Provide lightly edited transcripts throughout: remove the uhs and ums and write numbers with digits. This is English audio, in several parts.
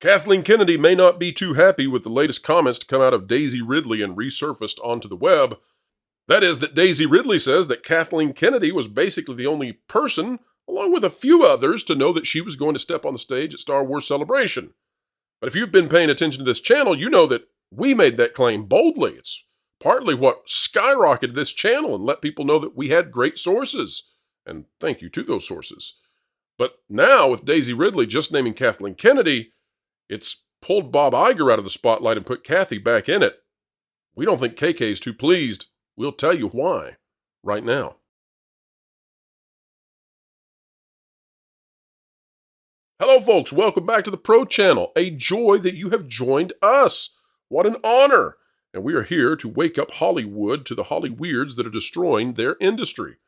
Kathleen Kennedy may not be too happy with the latest comments to come out of Daisy Ridley and resurfaced onto the web. That is, that Daisy Ridley says that Kathleen Kennedy was basically the only person, along with a few others, to know that she was going to step on the stage at Star Wars Celebration. But if you've been paying attention to this channel, you know that we made that claim boldly. It's partly what skyrocketed this channel and let people know that we had great sources. And thank you to those sources. But now, with Daisy Ridley just naming Kathleen Kennedy, it's pulled Bob Iger out of the spotlight and put Kathy back in it. We don't think KK is too pleased. We'll tell you why right now. Hello, folks. Welcome back to the Pro Channel. A joy that you have joined us. What an honor. And we are here to wake up Hollywood to the Holly weirds that are destroying their industry.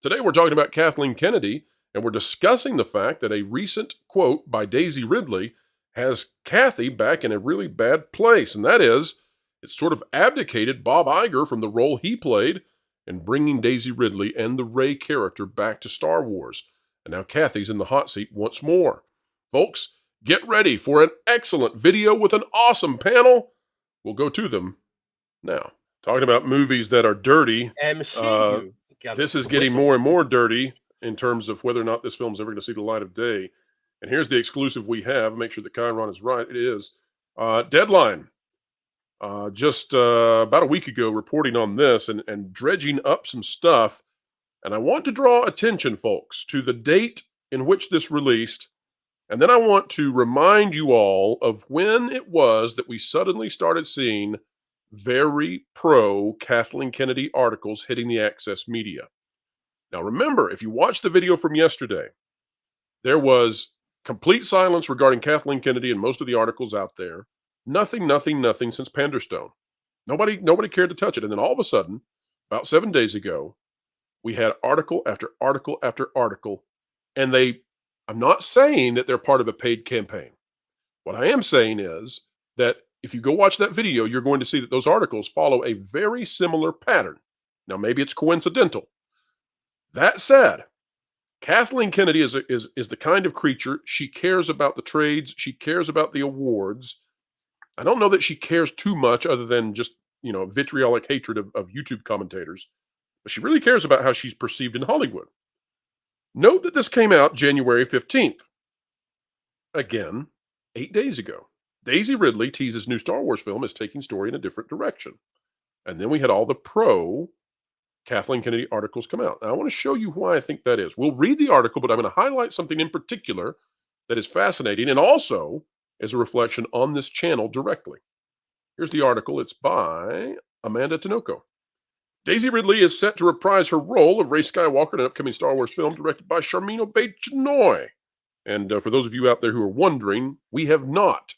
Today, we're talking about Kathleen Kennedy, and we're discussing the fact that a recent quote by Daisy Ridley has Kathy back in a really bad place, and that is, it's sort of abdicated Bob Iger from the role he played in bringing Daisy Ridley and the Rey character back to Star Wars. And now Kathy's in the hot seat once more. Folks, get ready for an excellent video with an awesome panel. We'll go to them now. Talking about movies that are dirty, this is getting more and more dirty in terms of whether or not this film's ever going to see the light of day. And here's the exclusive we have. Make sure that Chiron is right. It is. Deadline. Just about a week ago, reporting on this and dredging up some stuff. And I want to draw attention, folks, to the date in which this released. And then I want to remind you all of when it was that we suddenly started seeing very pro Kathleen Kennedy articles hitting the access media. Now, remember, if you watched the video from yesterday, there was complete silence regarding Kathleen Kennedy and most of the articles out there. Nothing since Panderstone. Nobody cared to touch it. And then all of a sudden, about 7 days ago, we had article after article after article. And I'm not saying that they're part of a paid campaign. What I am saying is that if you go watch that video, you're going to see that those articles follow a very similar pattern. Now, maybe it's coincidental. That said, Kathleen Kennedy is the kind of creature, she cares about the trades, she cares about the awards. I don't know that she cares too much other than just, vitriolic hatred of YouTube commentators. But she really cares about how she's perceived in Hollywood. Note that this came out January 15th. Again, 8 days ago. Daisy Ridley teases new Star Wars film is taking story in a different direction. And then we had all the pro Kathleen Kennedy articles come out. Now, I want to show you why I think that is. We'll read the article, but I'm going to highlight something in particular that is fascinating and also is a reflection on this channel directly. Here's the article. It's by Amanda Tinoco. Daisy Ridley is set to reprise her role of Rey Skywalker in an upcoming Star Wars film directed by Sharmeen Obaid-Chinoy. And for those of you out there who are wondering, we have not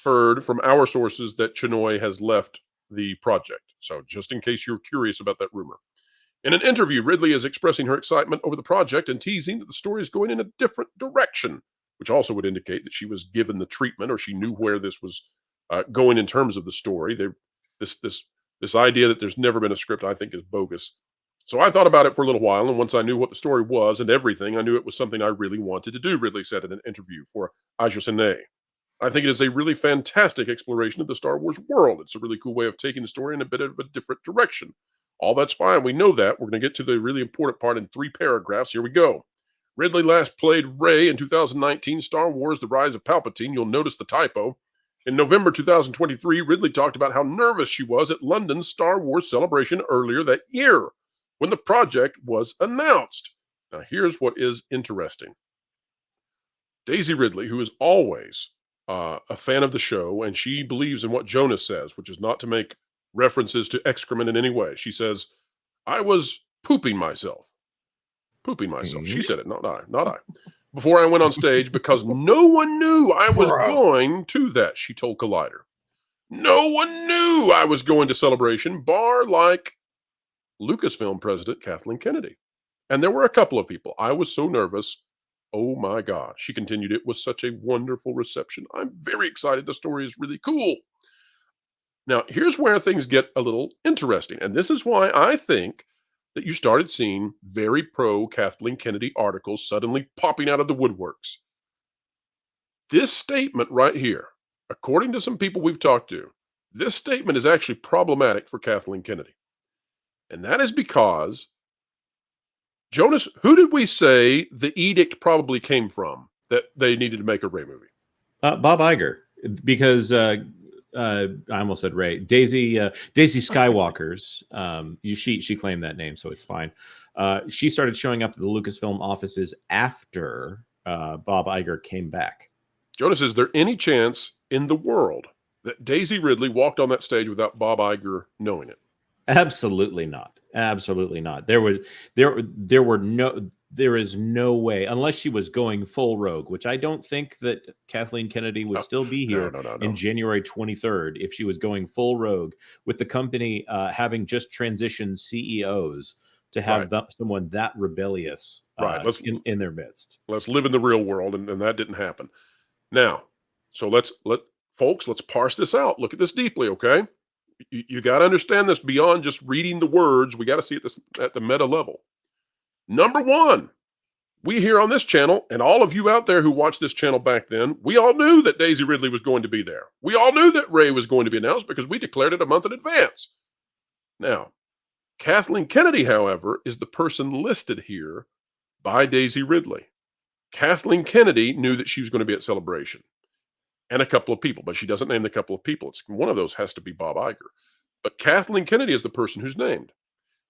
heard from our sources that Chinoy has left the project. So just in case you're curious about that rumor. In an interview, Ridley is expressing her excitement over the project and teasing that the story is going in a different direction, which also would indicate that she was given the treatment or she knew where this was going in terms of the story. This idea that there's never been a script, I think, is bogus. So I thought about it for a little while, and once I knew what the story was and everything, I knew it was something I really wanted to do, Ridley said in an interview for Aja Cine. I think it is a really fantastic exploration of the Star Wars world. It's a really cool way of taking the story in a bit of a different direction. All that's fine. We know that. We're going to get to the really important part in 3 paragraphs. Here we go. Ridley last played Rey in 2019, Star Wars: The Rise of Palpatine. You'll notice the typo. In November 2023, Ridley talked about how nervous she was at London's Star Wars Celebration earlier that year when the project was announced. Now, here's what is interesting. Daisy Ridley, who is always a fan of the show, and she believes in what Jonas says, which is not to make references to excrement in any way. She says, I was pooping myself. Pooping myself. She said it, not I. Before I went on stage because no one knew I was going to that, she told Collider. No one knew I was going to Celebration, bar like Lucasfilm president Kathleen Kennedy. And there were a couple of people. I was so nervous. Oh my God. She continued, it was such a wonderful reception. I'm very excited. The story is really cool. Now, here's where things get a little interesting. And this is why I think that you started seeing very pro Kathleen Kennedy articles suddenly popping out of the woodworks. This statement right here, according to some people we've talked to, this statement is actually problematic for Kathleen Kennedy. And that is because, Jonas, who did we say the edict probably came from that they needed to make a Rey movie? Bob Iger, because I almost said Rey. Daisy Skywalker's. She claimed that name, so it's fine. She started showing up at the Lucasfilm offices after Bob Iger came back. Jonas, is there any chance in the world that Daisy Ridley walked on that stage without Bob Iger knowing it? Absolutely not. Absolutely not. There is no way, unless she was going full rogue, which I don't think that Kathleen Kennedy would still be here in January 23rd if she was going full rogue, with the company having just transitioned CEOs to have someone that rebellious in their midst. Let's live in the real world, and that didn't happen. Now, so let's parse this out. Look at this deeply, okay? You got to understand this beyond just reading the words. We got to see it at the meta level. Number one, we here on this channel, and all of you out there who watched this channel back then, we all knew that Daisy Ridley was going to be there. We all knew that Rey was going to be announced because we declared it a month in advance. Now, Kathleen Kennedy, however, is the person listed here by Daisy Ridley. Kathleen Kennedy knew that she was going to be at Celebration, and a couple of people, but she doesn't name the couple of people. It's one of those has to be Bob Iger. But Kathleen Kennedy is the person who's named.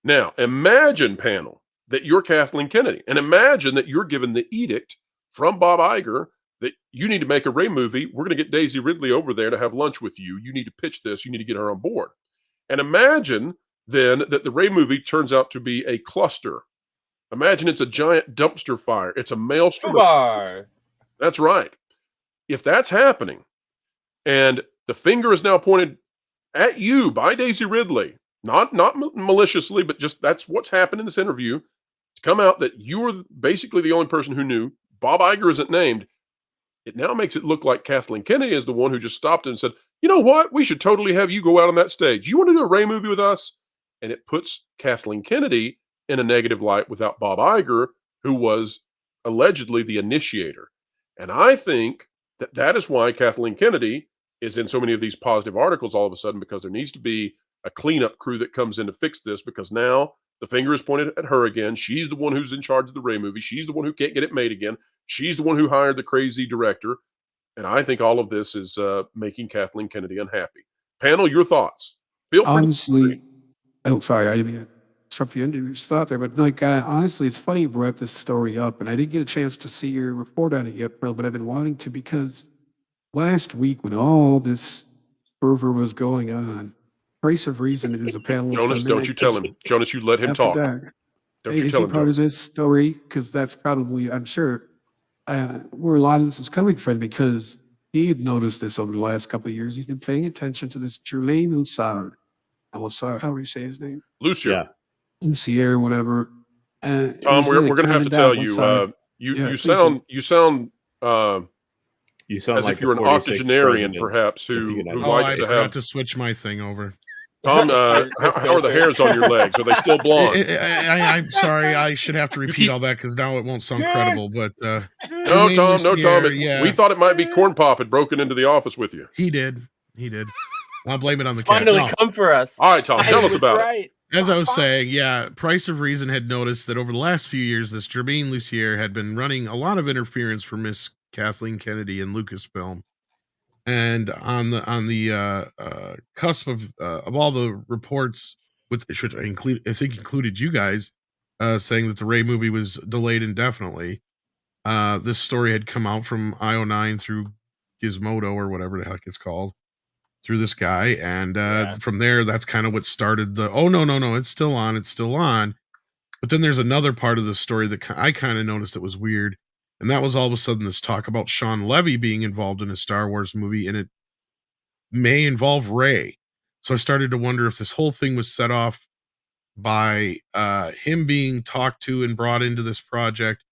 Now, imagine, panel, that you're Kathleen Kennedy, and imagine that you're given the edict from Bob Iger that you need to make a Rey movie. We're going to get Daisy Ridley over there to have lunch with you. You need to pitch this. You need to get her on board. And imagine then that the Rey movie turns out to be a cluster. Imagine it's a giant dumpster fire. It's a maelstrom. That's right. If that's happening, and the finger is now pointed at you by Daisy Ridley, not maliciously, but just that's what's happened in this interview, to come out that you were basically the only person who knew, Bob Iger isn't named, it now makes it look like Kathleen Kennedy is the one who just stopped and said, you know what, we should totally have you go out on that stage. You want to do a Rey movie with us? And it puts Kathleen Kennedy in a negative light without Bob Iger, who was allegedly the initiator. And I think that is why Kathleen Kennedy is in so many of these positive articles all of a sudden, because there needs to be a cleanup crew that comes in to fix this, because now the finger is pointed at her again. She's the one who's in charge of the Rey movie. She's the one who can't get it made again. She's the one who hired the crazy director. And I think all of this is making Kathleen Kennedy unhappy. Panel, your thoughts. Feel free. Honestly, oh, sorry, I didn't mean to interrupt you into your thought there, but like, honestly, it's funny you brought this story up, and I didn't get a chance to see your report on it yet, Bill, but I've been wanting to, because last week when all this fervor was going on, Price of Reason is a panelist. Jonas, don't you tell him. Jonas, you let him talk. Don't you tell him. Is he part of this story? Because that's probably, I'm sure, where a lot of this is coming from, because he had noticed this over the last couple of years. He's been paying attention to this Jermaine Lussard. How do you say his name? Lucier. Lucier, whatever. Tom, we're going to have to tell you, you sound as like if you're an octogenarian, perhaps, who likes to have to switch my thing over. Tom, how are the hairs on your legs? Are they still blonde? I'm sorry, I should have to repeat all that because now it won't sound credible. But no, Tom. We thought it might be Corn Pop had broken into the office with you. He did. I'll blame it on the cat. Finally come for us. All right, Tom, tell us about it. As I was saying, Price of Reason had noticed that over the last few years, this Jermaine Lussier had been running a lot of interference for Miss Kathleen Kennedy and Lucasfilm, and on the cusp of all the reports, which I think included you guys, saying that the Rey movie was delayed indefinitely. This story had come out from IO9 through Gizmodo or whatever the heck it's called, through this guy, and from there, that's kind of what started the no, it's still on. But then there's another part of the story that I kind of noticed it was weird. And that was all of a sudden this talk about Sean Levy being involved in a Star Wars movie, and it may involve Rey. So I started to wonder if this whole thing was set off by him being talked to and brought into this project,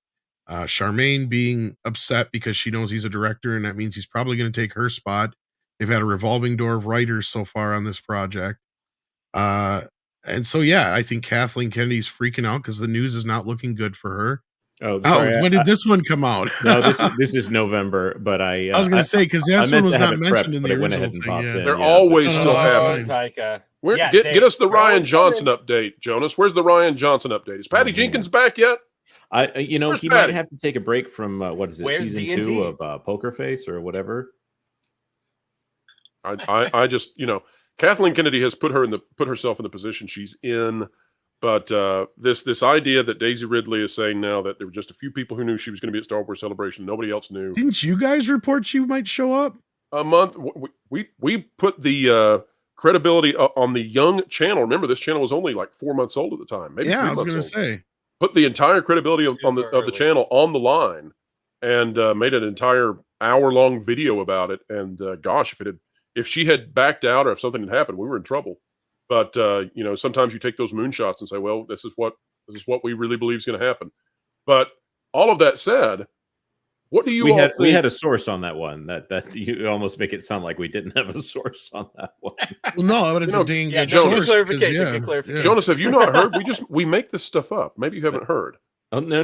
Charmaine being upset because she knows he's a director, and that means he's probably going to take her spot. They've had a revolving door of writers so far on this project. And so, I think Kathleen Kennedy's freaking out because the news is not looking good for her. Oh, sorry. When did this one come out? No, this is November, but I was going to say, because this one was not mentioned in the original thing. They're always still happening. Get us the Ryan Johnson update, Jonas. Where's the Ryan Johnson update? Is Patty Jenkins back yet? Where's he Patty? Might have to take a break from what is it, season 2 of Poker Face or whatever. I just, Kathleen Kennedy has put herself in the position she's in. But this idea that Daisy Ridley is saying now that there were just a few people who knew she was going to be at Star Wars Celebration, nobody else knew. Didn't you guys report she might show up? A month. We put the credibility on the young channel. Remember, this channel was only like 4 months old at the time. Maybe I was going to say. Put the entire credibility of the channel on the line, and made an entire hour-long video about it. And gosh, if she had backed out or if something had happened, we were in trouble. But sometimes you take those moonshots and say, well, this is what we really believe is going to happen. But all of that said, what do you all think? We had a source on that one. That you almost make it sound like we didn't have a source on that one. Well, no, but it's a dang good source. Clarification. Jonas, have you not heard? We make this stuff up. Maybe you haven't heard. Oh, no,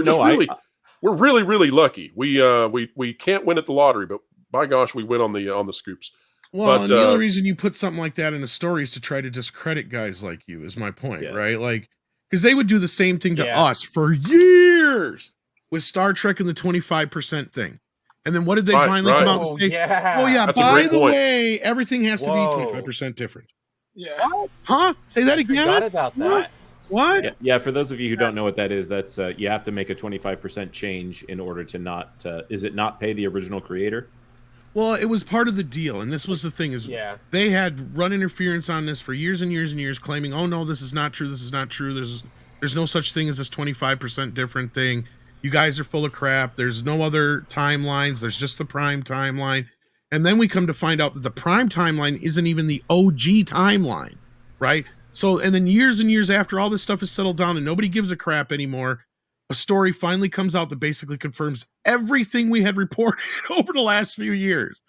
we're really, really lucky. We can't win at the lottery, but by gosh, we win on the scoops. Well, and the only reason you put something like that in a story is to try to discredit guys like you, is my point, right? Like, because they would do the same thing to us for years with Star Trek and the 25% thing. And then what did they finally come out and say? That's by the way, everything has to be 25% different. Yeah. Huh? Say that again? I forgot about that. What? Yeah, for those of you who don't know what that is, that's you have to make a 25% change in order to not pay the original creator? Well, it was part of the deal, and this was the thing: they had run interference on this for years and years and years, claiming, "Oh no, this is not true. This is not true. There's no such thing as this 25% different thing. You guys are full of crap. There's no other timelines. There's just the Prime timeline." And then we come to find out that the Prime timeline isn't even the OG timeline, right? So, and then years and years after all this stuff is settled down and nobody gives a crap anymore, a story finally comes out that basically confirms everything we had reported over the last few years,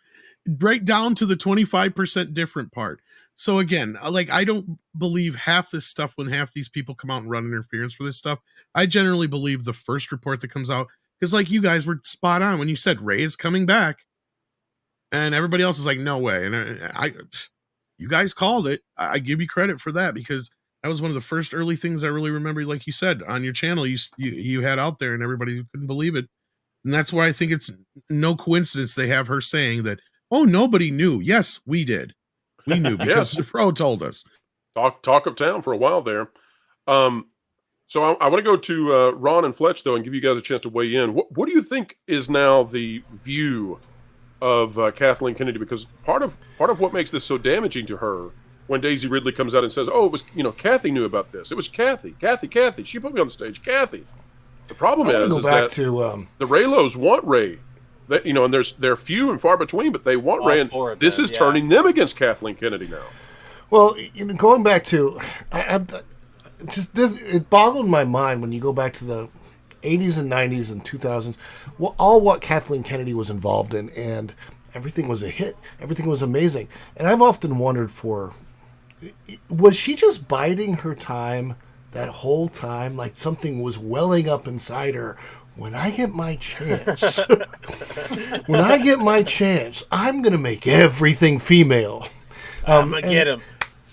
right down to the 25% different part. So again, like, I don't believe half this stuff when half these people come out and run interference for this stuff. I generally believe the first report that comes out, because like you guys were spot on when you said Rey is coming back, and everybody else is like, no way. And you guys called it. I give you credit for that, because that was one of the first early things I really remember, like you said, on your channel, you had out there and everybody couldn't believe it. And that's why I think it's no coincidence they have her saying that, oh, nobody knew. Yes, we did. We knew because the pro told us. Talk of town for a while there. So I want to go to Ron and Fletch, though, and give you guys a chance to weigh in. What do you think is now the view of Kathleen Kennedy? Because part of what makes this so damaging to her, when Daisy Ridley comes out and says, "Oh, it was Kathy knew about this. It was Kathy. She put me on the stage. Kathy." The problem is that the Reylos want Rey. That and they're few and far between, but they want Rey, and this is turning them against Kathleen Kennedy now. Well, going back to, it boggled my mind when you go back to the 80s and 90s and 2000s, all what Kathleen Kennedy was involved in, and everything was a hit. Everything was amazing, and I've often wondered was she just biding her time that whole time, like something was welling up inside her? When I get my chance, I'm going to make everything female. I'm going to get him.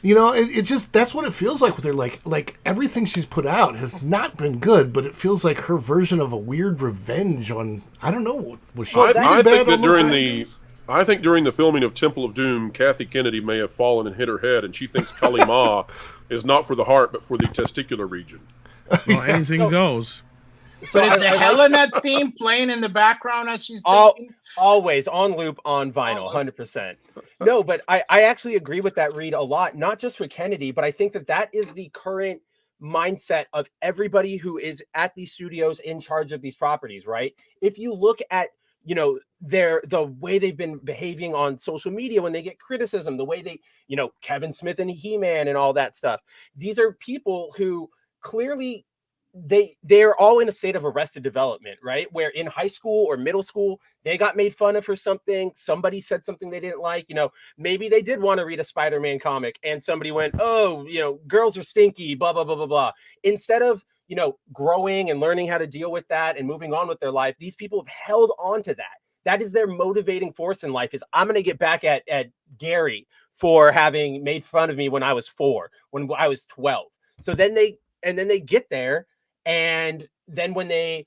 It just, that's what it feels like with her. Like everything she's put out has not been good, but it feels like her version of a weird revenge on, I don't know, was she I think that I think during the filming of Temple of Doom, Kathy Kennedy may have fallen and hit her head, and she thinks Kali Ma is not for the heart, but for the testicular region. Well, anything goes. So is the Helena theme playing in the background as she's thinking? Always on loop on vinyl, 100%. No, but I actually agree with that read a lot, not just for Kennedy, but I think that is the current mindset of everybody who is at these studios in charge of these properties, right? If you look at the way they've been behaving on social media when they get criticism, the way they, Kevin Smith and He-Man and all that stuff. These are people who clearly they're all in a state of arrested development, right? Where in high school or middle school, they got made fun of for something. Somebody said something they didn't like. Maybe they did want to read a Spider-Man comic and somebody went, oh, girls are stinky, blah, blah, blah, blah, blah. Instead of, growing and learning how to deal with that and moving on with their life, these people have held on to that. That is their motivating force in life, is I'm going to get back at Gary for having made fun of me when I was 4, when I was 12. So then they get there, and then when they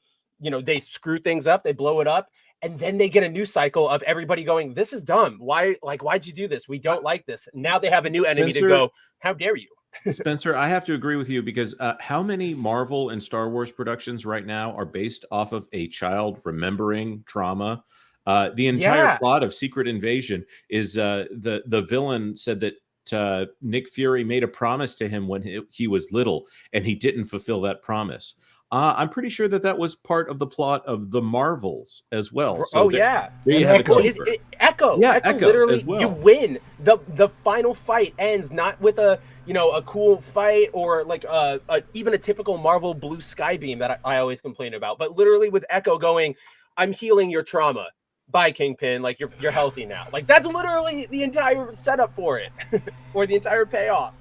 screw things up, they blow it up, and then they get a new cycle of everybody going, this is dumb. Why'd you do this? We don't like this. Now they have a new enemy to go, how dare you? Spencer, I have to agree with you, because how many Marvel and Star Wars productions right now are based off of a child remembering trauma? The entire plot of Secret Invasion is the villain said that Nick Fury made a promise to him when he was little, and he didn't fulfill that promise. I'm pretty sure that was part of the plot of the Marvels as well. So there you have Echo. Echo literally, as well. You win. The final fight ends not with a cool fight or like even a typical Marvel blue sky beam that I always complain about, but literally with Echo going, I'm healing your trauma. Bye, Kingpin. Like you're healthy now. Like that's literally the entire setup for it, or the entire payoff.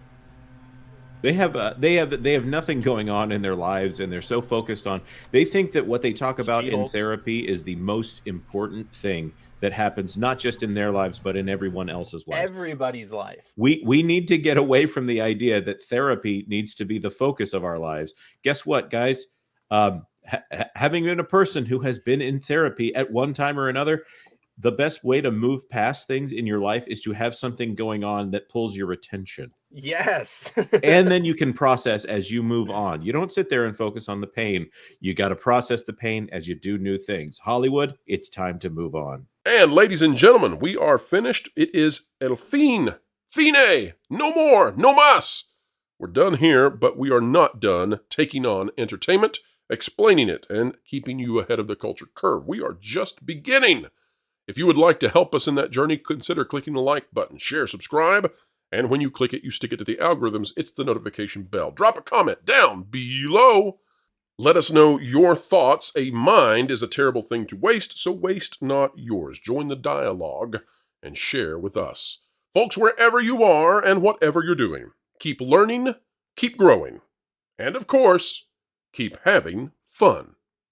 They have nothing going on in their lives, and they're so focused on. They think that what they talk about in therapy is the most important thing that happens, not just in their lives, but in everyone else's life. Everybody's life. We need to get away from the idea that therapy needs to be the focus of our lives. Guess what, guys? Having been a person who has been in therapy at one time or another, the best way to move past things in your life is to have something going on that pulls your attention. Yes. And then you can process as you move on. You don't sit there and focus on the pain. You got to process the pain as you do new things. Hollywood, it's time to move on. And ladies and gentlemen, we are finished. It is el fin. Fine. No more. No más. We're done here, but we are not done taking on entertainment, explaining it, and keeping you ahead of the culture curve. We are just beginning. If you would like to help us in that journey, consider clicking the like button, share, subscribe, and when you click it, you stick it to the algorithms. It's the notification bell. Drop a comment down below. Let us know your thoughts. A mind is a terrible thing to waste, so waste not yours. Join the dialogue and share with us. Folks, wherever you are and whatever you're doing, keep learning, keep growing, and of course, keep having fun.